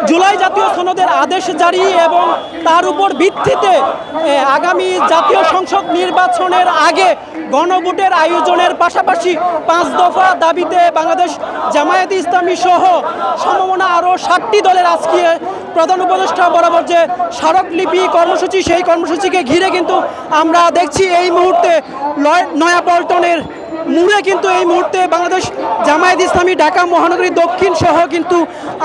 জুলাই জাতীয় সনদের আদেশ জারি এবং তার উপর ভিত্তিতে আগামী জাতীয় সংসদ নির্বাচনের আগে গণভোটের আয়োজনের পাশাপাশি 5 দফা দাবিতে বাংলাদেশ জামায়াতে ইসলামী সহ সমমনা আরও 7টি দলের আজকে প্রধান উপদেষ্টা বরাবর যে স্মারকলিপি কর্মসূচি, সেই কর্মসূচিকে ঘিরে কিন্তু আমরা দেখছি এই মুহূর্তে নয়াপল্টনের মোড়ে কিন্তু এই মুহূর্তে বাংলাদেশ জামায়াত ইসলামী ঢাকা মহানগরী দক্ষিণ সহ কিন্তু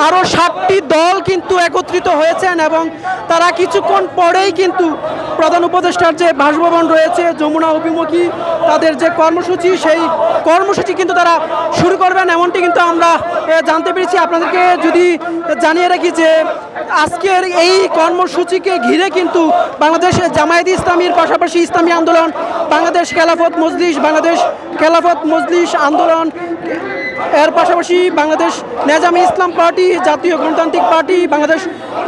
আরও 7টি দল কিন্তু একত্রিত হয়েছেন এবং তারা কিছুক্ষণ পরেই কিন্তু প্রধান উপদেষ্টার যে বাসভবন রয়েছে যমুনা অভিমুখী তাদের যে কর্মসূচি, সেই কর্মসূচি কিন্তু তারা শুরু করবেন এমনটি কিন্তু আমরা জানতে পেরেছি। আপনাদেরকে যদি জানিয়ে রাখি যে আজকের এই কর্মসূচিকে ঘিরে কিন্তু বাংলাদেশ জামায়াত ইসলামীর পাশাপাশি ইসলামী আন্দোলন, বাংলাদেশ খেলাফত মজলিস আন্দোলন, এর পাশাপাশি বাংলাদেশ নেজামে ইসলাম পার্টি, জাতীয় গণতান্ত্রিক পার্টি, বাংলাদেশ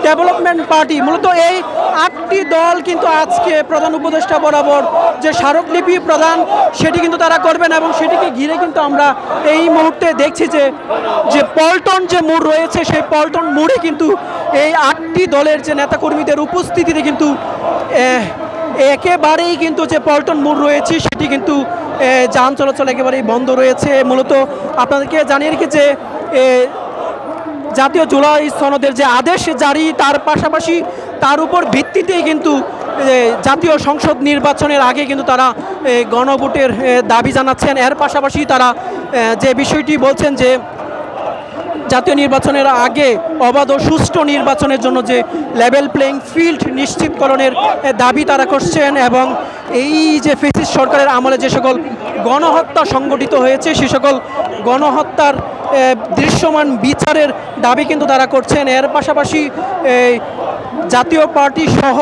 ডেভেলপমেন্ট পার্টি, মূলত এই 8টি দল কিন্তু আজকে প্রধান উপদেষ্টা বরাবর যে স্মারকলিপি প্রদান সেটি কিন্তু তারা করবেন এবং সেটিকে ঘিরে কিন্তু আমরা এই মুহূর্তে দেখছি যে পল্টন যে মোড় রয়েছে সেই পল্টন মোড়ে কিন্তু এই 8টি দলের যে নেতাকর্মীদের উপস্থিতিতে কিন্তু একেবারেই কিন্তু যে পল্টন মোড় রয়েছে সেটি কিন্তু যান চলাচল একেবারেই বন্ধ রয়েছে। মূলত আপনাদেরকে জানিয়ে রেখে যে জাতীয় জুলাই সনদের যে আদেশ জারি তার পাশাপাশি তার উপর ভিত্তিতেই কিন্তু জাতীয় সংসদ নির্বাচনের আগে কিন্তু তারা গণভোটের দাবি জানাচ্ছেন। এর পাশাপাশি তারা যে বিষয়টি বলছেন যে জাতীয় নির্বাচনের আগে অবাধ ও সুষ্ঠু নির্বাচনের জন্য যে লেভেল প্লেইং ফিল্ড নিশ্চিতকরণের দাবি তারা করছেন এবং এই যে ফ্যাসিস্ট সরকারের আমলে যে সকল গণহত্যা সংগঠিত হয়েছে সে সকল গণহত্যার দৃশ্যমান বিচারের দাবি কিন্তু তারা করছেন। এর পাশাপাশি জাতীয় পার্টি সহ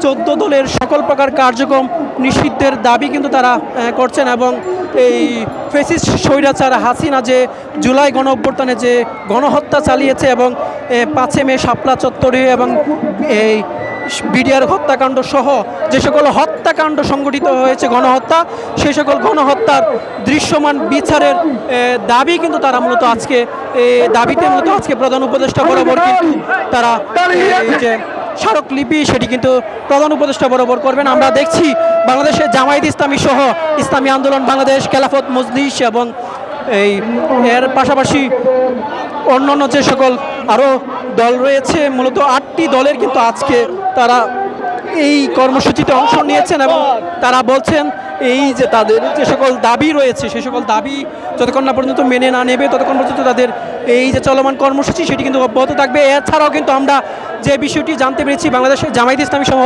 14 দলের সকল প্রকার কার্যক্রম নিষিদ্ধের দাবি কিন্তু তারা করছেন এবং এই ফ্যাসিস্ট স্বৈরাচার হাসিনা যে জুলাই গণঅভ্যুত্থানে যে গণহত্যা চালিয়েছে এবং 5 মে শাপলা চত্বরে এবং এই বিডিআর হত্যাকাণ্ড সহ যে সকল হত্যাকাণ্ড সংগঠিত হয়েছে গণহত্যা, সেই সকল গণহত্যার দৃশ্যমান বিচারের দাবি কিন্তু তারা মূলত আজকে প্রধান উপদেষ্টা বরাবর কিন্তু তারা যে স্মারকলিপি সেটি কিন্তু প্রধান উপদেষ্টা বরাবর করবেন। আমরা দেখছি বাংলাদেশের জামায়াত ইসলামী সহ ইসলামী আন্দোলন, বাংলাদেশ খেলাফত মজলিস এবং এর পাশাপাশি অন্যান্য যে সকল আরও দল রয়েছে, মূলত 8টি দলের কিন্তু আজকে তারা এই কর্মসূচিতে অংশ নিয়েছেন এবং তারা বলছেন এই যে তাদের যে সকল দাবি রয়েছে সে সকল দাবি যতক্ষণ না পর্যন্ত মেনে না নেবে ততক্ষণ পর্যন্ত তাদের এই যে চলমান কর্মসূচি সেটি কিন্তু অব্যাহত থাকবে। এছাড়াও কিন্তু আমরা যে বিষয়টি জানতে পেরেছি বাংলাদেশের জামায়াত ইসলামী সহ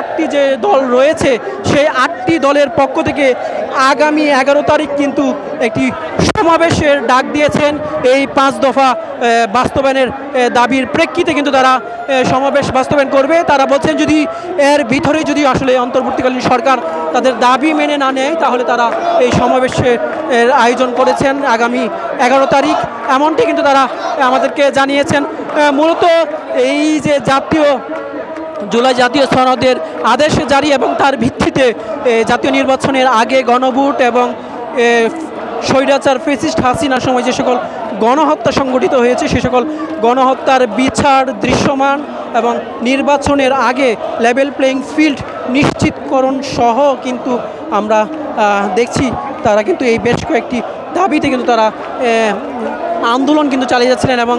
8টি যে দল রয়েছে সেই 8টি দলের পক্ষ থেকে আগামী 11 তারিখ কিন্তু একটি সমাবেশের ডাক দিয়েছেন এই 5 দফা বাস্তবায়নের দাবির প্রেক্ষিতে কিন্তু তারা সমাবেশ বাস্তবায়ন করবে। তারা বলছেন যদি এর ভিতরে যদি আসলে অন্তর্বর্তীকালীন সরকার তাদের দাবি মেনে না নেয় তাহলে তারা এই সমাবেশের আয়োজন করেছেন আগামী 11 তারিখ, এমনটি কিন্তু তারা আমাদেরকে জানিয়েছেন। মূলত এই যে জুলাই জাতীয় সনদের আদেশ জারি এবং তার ভিত্তিতে জাতীয় নির্বাচনের আগে গণভোট এবং স্বৈরাচার ফ্যাসিস্ট হাসিনার সময় যে সকল গণহত্যা সংগঠিত হয়েছে সে সকল গণহত্যার বিচার দৃশ্যমান এবং নির্বাচনের আগে লেভেল প্লেইং ফিল্ড নিশ্চিতকরণ সহ কিন্তু আমরা দেখছি তারা কিন্তু এই বেশ কয়েকটি দাবিতে কিন্তু তারা আন্দোলন কিন্তু চালিয়ে যাচ্ছিলেন এবং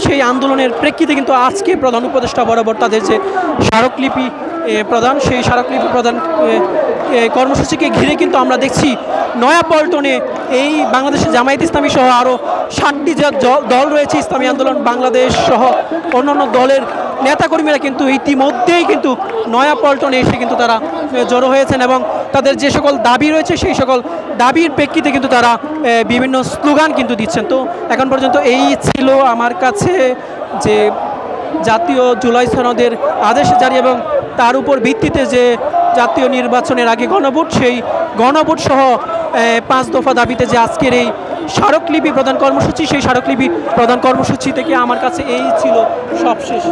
সেই আন্দোলনের প্রেক্ষিতে কিন্তু আজকে প্রধান উপদেষ্টা বরাবর তাদের যে স্মারকলিপি প্রদান সেই স্মারকলিপি প্রদান কর্মসূচিকে ঘিরে কিন্তু আমরা দেখছি নয়াপল্টনে এই বাংলাদেশের জামায়াত ইসলামী সহ আরও 7টি যে দল রয়েছে ইসলামী আন্দোলন, বাংলাদেশ সহ অন্যান্য দলের নেতাকর্মীরা কিন্তু ইতিমধ্যেই কিন্তু নয়াপল্টনে এসে কিন্তু তারা জড়ো হয়েছেন এবং তাদের যে সকল দাবি রয়েছে সেই সকল দাবির প্রেক্ষিতে কিন্তু তারা বিভিন্ন স্লোগান কিন্তু দিচ্ছেন। তো এখন পর্যন্ত এই ছিল আমার কাছে যে জাতীয় জুলাই সনদের আদেশ জারি এবং তার উপর ভিত্তিতে যে জাতীয় নির্বাচনের আগে গণভোট, সেই গণভোট সহ 5 দফা দাবিতে যে আজকের এই স্মারকলিপি প্রদান কর্মসূচি, সেই স্মারকলিপি প্রদান কর্মসূচি থেকে আমার কাছে এই ছিল সবশেষ।